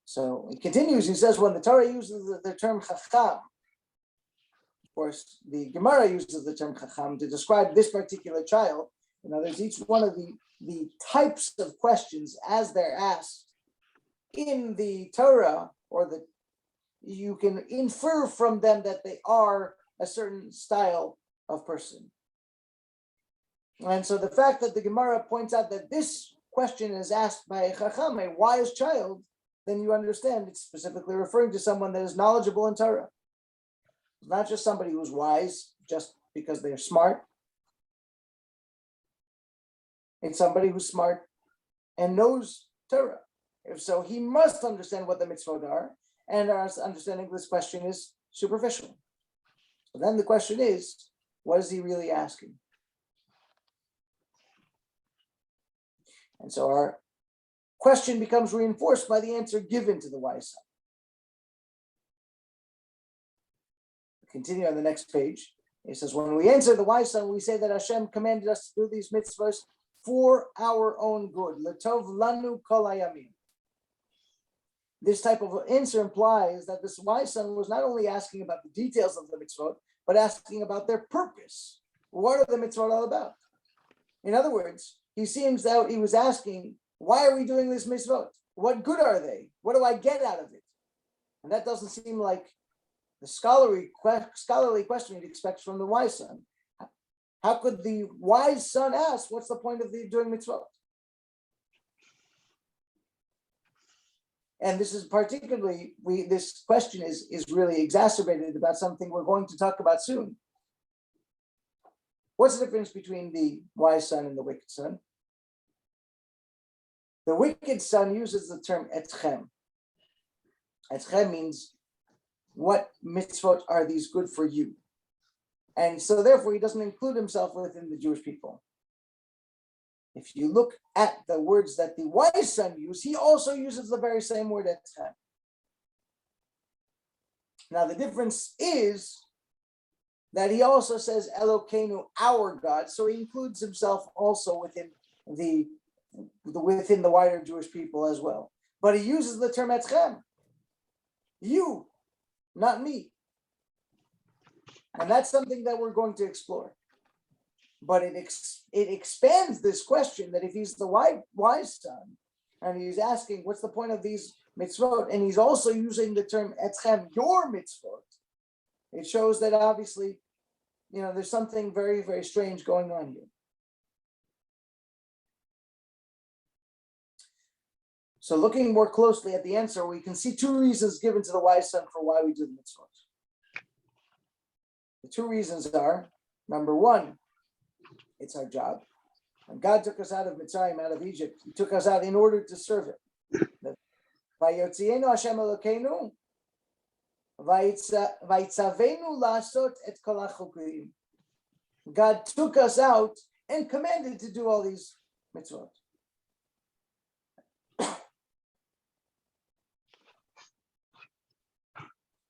So he continues, he says, when the Torah uses the term chacham, of course, the Gemara uses the term chacham to describe this particular child. There's each one of the types of questions as they're asked in the Torah, you can infer from them that they are a certain style of person. And so the fact that the Gemara points out that this question is asked by a chacham, a wise child, then you understand it's specifically referring to someone that is knowledgeable in Torah. It's not just somebody who's wise just because they're smart. It's somebody who's smart and knows Torah. If so, he must understand what the mitzvot are, and our understanding of this question is superficial. So then the question is, what is he really asking? And so our question becomes reinforced by the answer given to the wise son. Continue on the next page. It says, when we answer the wise son, we say that Hashem commanded us to do these mitzvahs for our own good. L'tov lanu kol hayamim. This type of answer implies that this wise son was not only asking about the details of the mitzvot, but asking about their purpose. What are the mitzvot all about? In other words, he seems that he was asking, why are we doing this mitzvot? What good are they? What do I get out of it? And that doesn't seem like the scholarly question you'd expect from the wise son. How could the wise son ask, what's the point of doing mitzvot? And this is particularly, this question is really exacerbated about something we're going to talk about soon. What's the difference between the wise son and the wicked son? The wicked son uses the term etchem. Etchem means, what mitzvot are these good for you? And so therefore he doesn't include himself within the Jewish people. If you look at the words that the wise son used, he also uses the very same word etchem. Now the difference is that he also says Elokeinu, our God, so he includes himself also within the wider Jewish people as well. But he uses the term etchem, you, not me. And that's something that we're going to explore. But it expands this question that if he's the wise son, and he's asking, what's the point of these mitzvot? And he's also using the term etchem, your mitzvot. It shows that obviously, there's something very, very strange going on here. So looking more closely at the answer, we can see two reasons given to the wise son for why we do the mitzvot. The two reasons are, number one, it's our job. And God took us out of Mitzrayim, out of Egypt. He took us out in order to serve Him. Vayotzienu Hashem Elokeinu, vaytzavenu lasot et kol hachukim. God took us out and commanded to do all these mitzvot.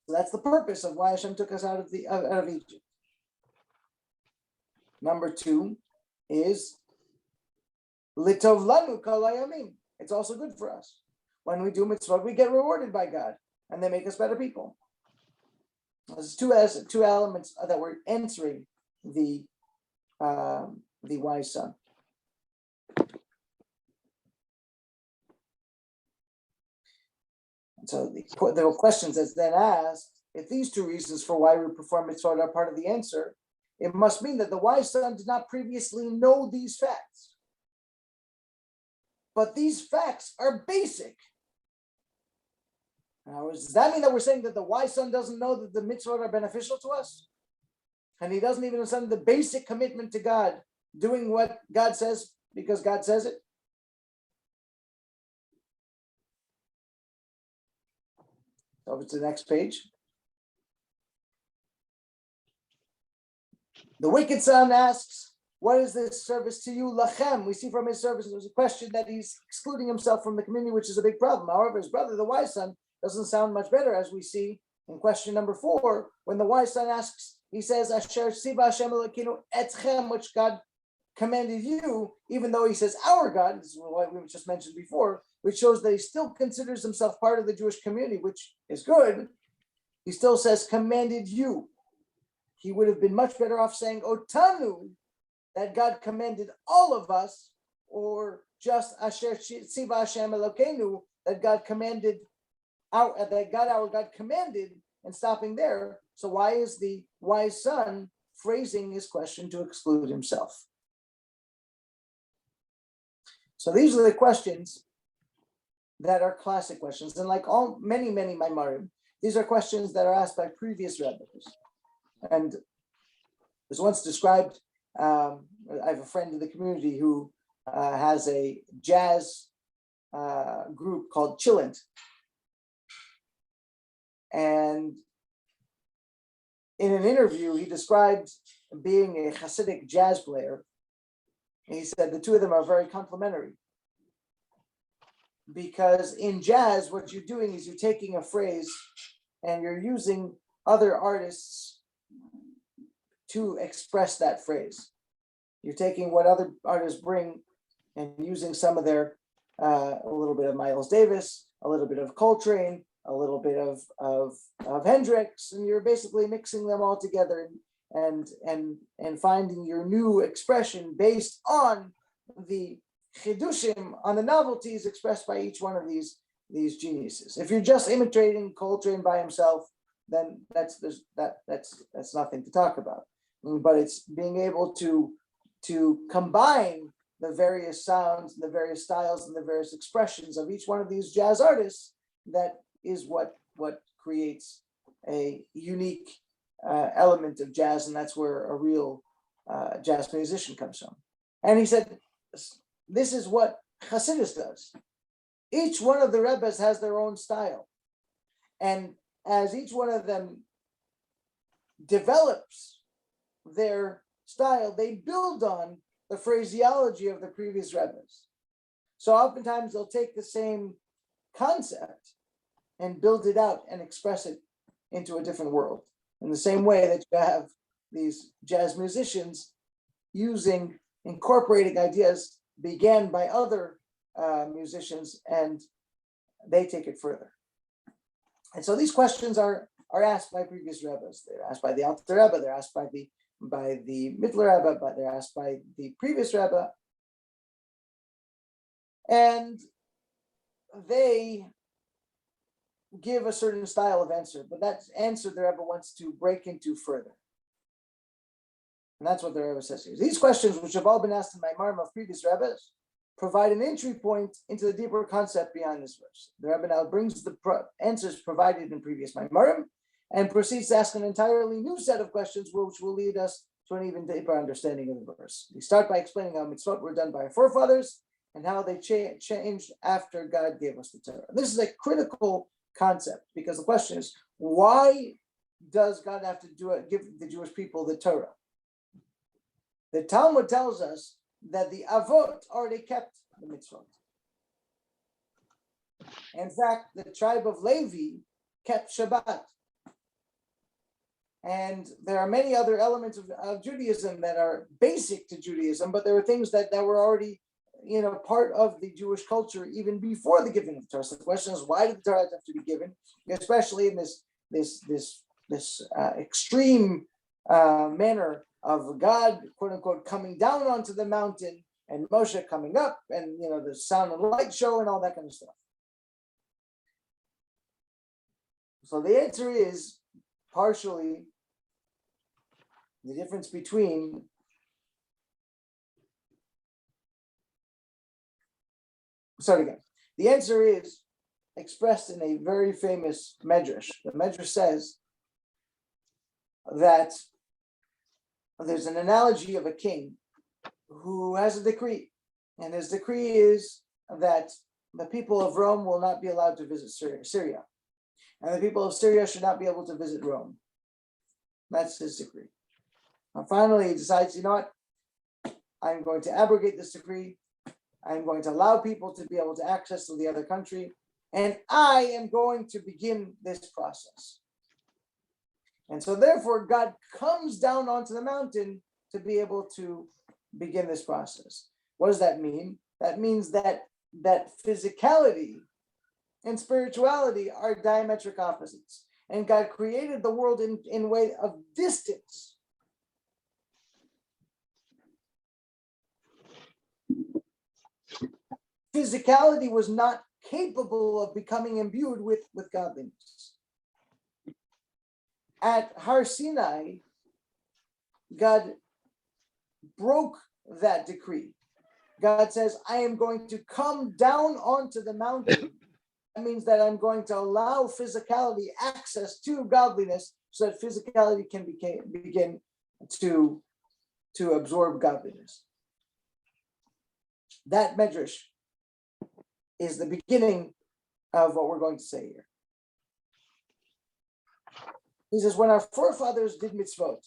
So that's the purpose of why Hashem took us out of Egypt. Number two is litov lanu kol hayamim. It's also good for us. When we do mitzvot, we get rewarded by God, and they make us better people. There's two elements that we're answering the wise son. And so there were questions that's then asked, if these two reasons for why we perform mitzvot are part of the answer, it must mean that the wise son did not previously know these facts. But these facts are basic. Now, does that mean that we're saying that the wise son doesn't know that the mitzvot are beneficial to us? And he doesn't even understand the basic commitment to God, doing what God says because God says it? Over to the next page. The wicked son asks, what is this service to you, lachem? We see from his service, there's a question that he's excluding himself from the community, which is a big problem. However, his brother, the wise son, doesn't sound much better, as we see in question number 4, when the wise son asks, he says, Asher siva Hashem Elokeinu etchem, which God commanded you, even though he says our God, this is what we just mentioned before, which shows that he still considers himself part of the Jewish community, which is good. He still says commanded you. He would have been much better off saying otanu, that God commanded all of us, or just Asher siva Hashem Elokeinu, that God commanded our God commanded, and stopping there. So why is the wise son phrasing his question to exclude himself? So these are the questions that are classic questions, and like many Maimarim, these are questions that are asked by previous rabbis. And was once described, I have a friend in the community who has a jazz group called Chillent. And in an interview, he described being a Hasidic jazz player. And he said the two of them are very complementary. Because in jazz, what you're doing is you're taking a phrase and you're using other artists to express that phrase. You're taking what other artists bring and using some of their, a little bit of Miles Davis, a little bit of Coltrane, a little bit of Hendrix, and you're basically mixing them all together and finding your new expression based on the chidushim, on the novelties expressed by each one of these geniuses. If you're just imitating Coltrane by himself, then that's nothing to talk about. But it's being able to combine the various sounds, the various styles, and the various expressions of each one of these jazz artists that is what creates a unique element of jazz, and that's where a real jazz musician comes from. And he said, this is what Hasidus does. Each one of the Rebbes has their own style. And as each one of them develops their style, they build on the phraseology of the previous Rebbes. So oftentimes they'll take the same concept and build it out and express it into a different world. In the same way that you have these jazz musicians incorporating ideas began by other musicians, and they take it further. And so these questions are asked by previous Rebbes. They're asked by the Alter Rebbe, they're asked by the Mittler Rebbe, but they're asked by the previous Rebbe. And they give a certain style of answer, but that answer the Rebbe wants to break into further. And that's what the Rebbe says here. These questions, which have all been asked in my Marim of previous Rebbes, provide an entry point into the deeper concept behind this verse. The Rebbe now brings the answers provided in previous Maimorim and proceeds to ask an entirely new set of questions, which will lead us to an even deeper understanding of the verse. We start by explaining how mitzvot were done by our forefathers and how they changed after God gave us the Torah. This is a critical concept because the question is, why does God have to give the Jewish people the Torah? The Talmud tells us that the Avot already kept the mitzvot. In fact, the tribe of Levi kept Shabbat. And there are many other elements of Judaism that are basic to Judaism, but there were things that were already, part of the Jewish culture even before the giving of the Torah. So the question is, why did the Torah have to be given, especially in this extreme manner of God, quote unquote, coming down onto the mountain and Moshe coming up, and the sound and light show and all that kind of stuff. So the answer is partially the difference between the answer is expressed in a very famous medrash. The medrash says that there's an analogy of a king who has a decree, and his decree is that the people of Rome will not be allowed to visit Syria, and the people of Syria should not be able to visit Rome. That's his decree. And finally, he decides, you know what? I'm going to abrogate this decree. I'm going to allow people to be able to access to the other country, and I am going to begin this process. And so therefore, God comes down onto the mountain to be able to begin this process. What does that mean? That means that physicality and spirituality are diametric opposites. And God created the world in a way of distance. Physicality was not capable of becoming imbued with godliness. At Har Sinai, God broke that decree. God says, I am going to come down onto the mountain. That means that I'm going to allow physicality access to godliness so that physicality can begin to absorb godliness. That medrash is the beginning of what we're going to say here. He says, when our forefathers did mitzvot,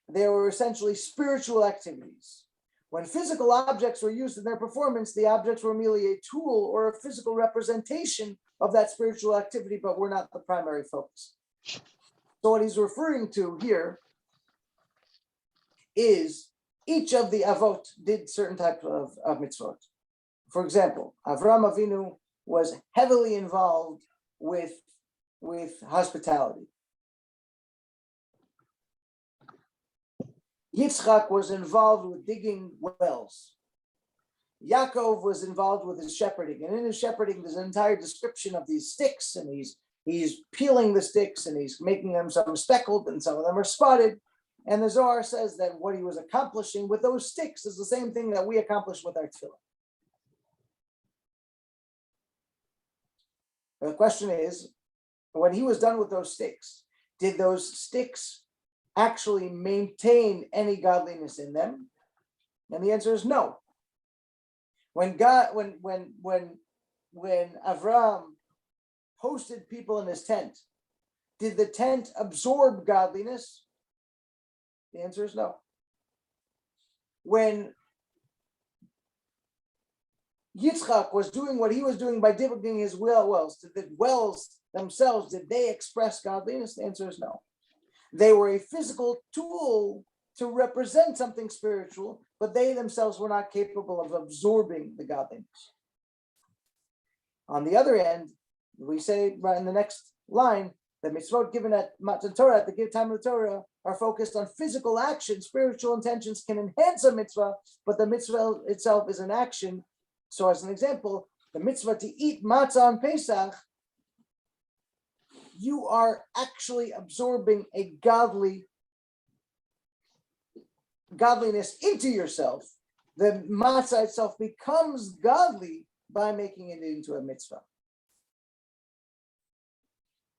they were essentially spiritual activities. When physical objects were used in their performance, the objects were merely a tool or a physical representation of that spiritual activity, but were not the primary focus. So what he's referring to here is each of the avot did certain types of mitzvot. For example, Avraham Avinu was heavily involved with hospitality. Yitzchok was involved with digging wells. Yaakov was involved with his shepherding, and in his shepherding, there's an entire description of these sticks, and he's peeling the sticks, and he's making them some speckled, and some of them are spotted. And the Zohar says that what he was accomplishing with those sticks is the same thing that we accomplish with our tefillah. The question is, when he was done with those sticks, did those sticks actually maintain any godliness in them? And the answer is no. When Avraham hosted people in his tent, did the tent absorb godliness? The answer is no. when Yitzchok was doing what he was doing by digging his wells, did the wells themselves, did they express godliness? The answer is no. They were a physical tool to represent something spiritual, but they themselves were not capable of absorbing the godliness. On the other end, we say right in the next line, the mitzvot given at Matan Torah, at the time of the Torah, are focused on physical action. Spiritual intentions can enhance a mitzvah, but the mitzvah itself is an action. So as an example, the mitzvah to eat matzah on Pesach, you are actually absorbing a godliness into yourself. The matzah itself becomes godly by making it into a mitzvah.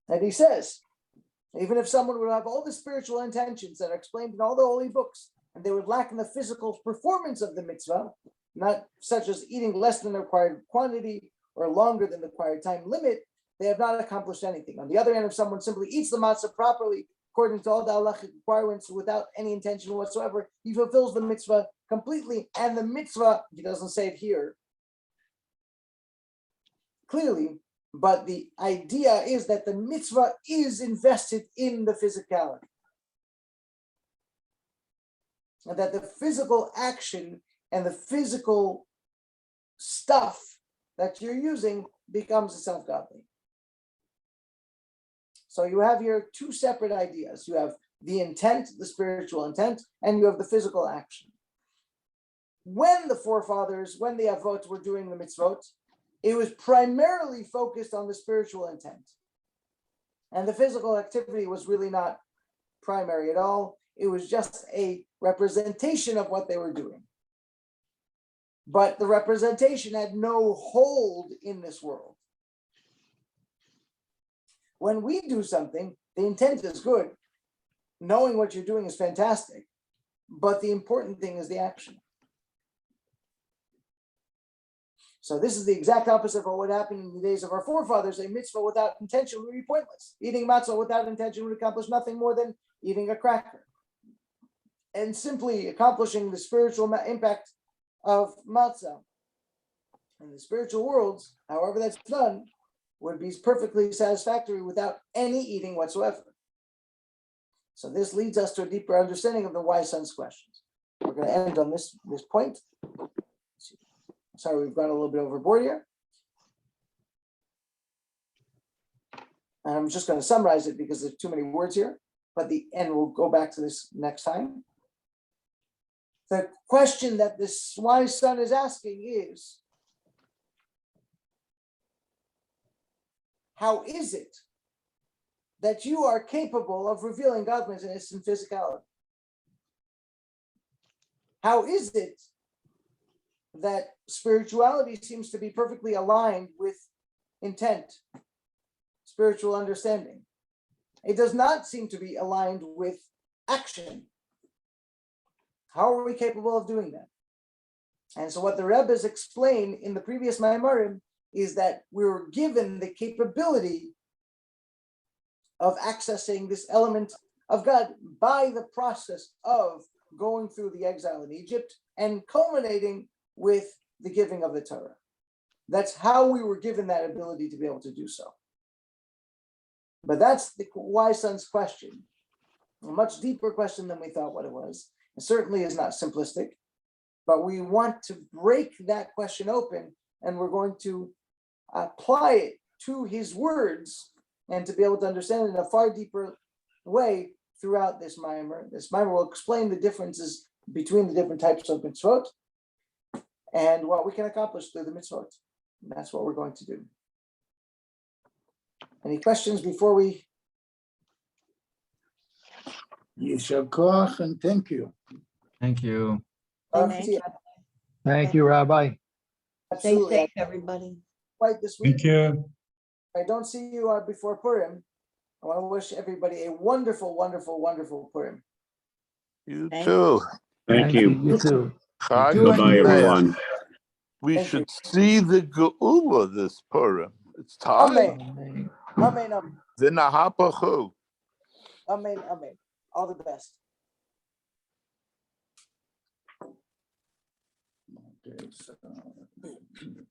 And he says, even if someone would have all the spiritual intentions that are explained in all the holy books, and they would lack in the physical performance of the mitzvah, not such as eating less than the required quantity or longer than the required time limit, they have not accomplished anything. On the other hand, if someone simply eats the matzah properly, according to all the halachic requirements, without any intention whatsoever, he fulfills the mitzvah completely. And the mitzvah, he doesn't say it here clearly, but the idea is that the mitzvah is invested in the physicality. And that the physical action and the physical stuff that you're using becomes itself godly. So you have here two separate ideas. You have the intent, the spiritual intent, and you have the physical action. When the forefathers, when the Avot were doing the mitzvot, it was primarily focused on the spiritual intent. And the physical activity was really not primary at all. It was just a representation of what they were doing. But the representation had no hold in this world. When we do something, the intent is good. Knowing what you're doing is fantastic. But the important thing is the action. So this is the exact opposite of what happened in the days of our forefathers. A mitzvah without intention would be pointless. Eating matzah without intention would accomplish nothing more than eating a cracker. And simply accomplishing the spiritual impact of matzah in the spiritual worlds, however that's done, would be perfectly satisfactory without any eating whatsoever. So this leads us to a deeper understanding of the wise son's questions. We're going to end on this point. Sorry, we've gone a little bit overboard here. And I'm just going to summarize it because there's too many words here, but we'll go back to this next time. The question that this wise son is asking is, how is it that you are capable of revealing godliness in physicality? How is it that spirituality seems to be perfectly aligned with intent, spiritual understanding? It does not seem to be aligned with action. How are we capable of doing that? And so what the Rebbe's explained in the previous Maimarim is that we were given the capability of accessing this element of God by the process of going through the exile in Egypt and culminating with the giving of the Torah. That's how we were given that ability to be able to do so. But that's the wise son's question, a much deeper question than we thought what it was. It certainly is not simplistic, but we want to break that question open, and we're going to apply it to his words and to be able to understand it in a far deeper way throughout this mimer. This mimer will explain the differences between the different types of mitzvot and what we can accomplish through the mitzvot. And that's what we're going to do. Any questions before we? Yishalcha, and thank you. Thank you. Thank you. Thank you, Rabbi. Stay Absolutely. safe, everybody. Quite this week. Thank you. If I don't see you before Purim, I want to wish everybody a wonderful, wonderful, wonderful Purim. You Thank too. Thank you. You too. Chag Goodbye, Sameach. everyone. We Thank should see the Geula this Purim. It's time. Amen. Amen. Amen. The Nahapachu. Amen. Amen. All the best. Okay, so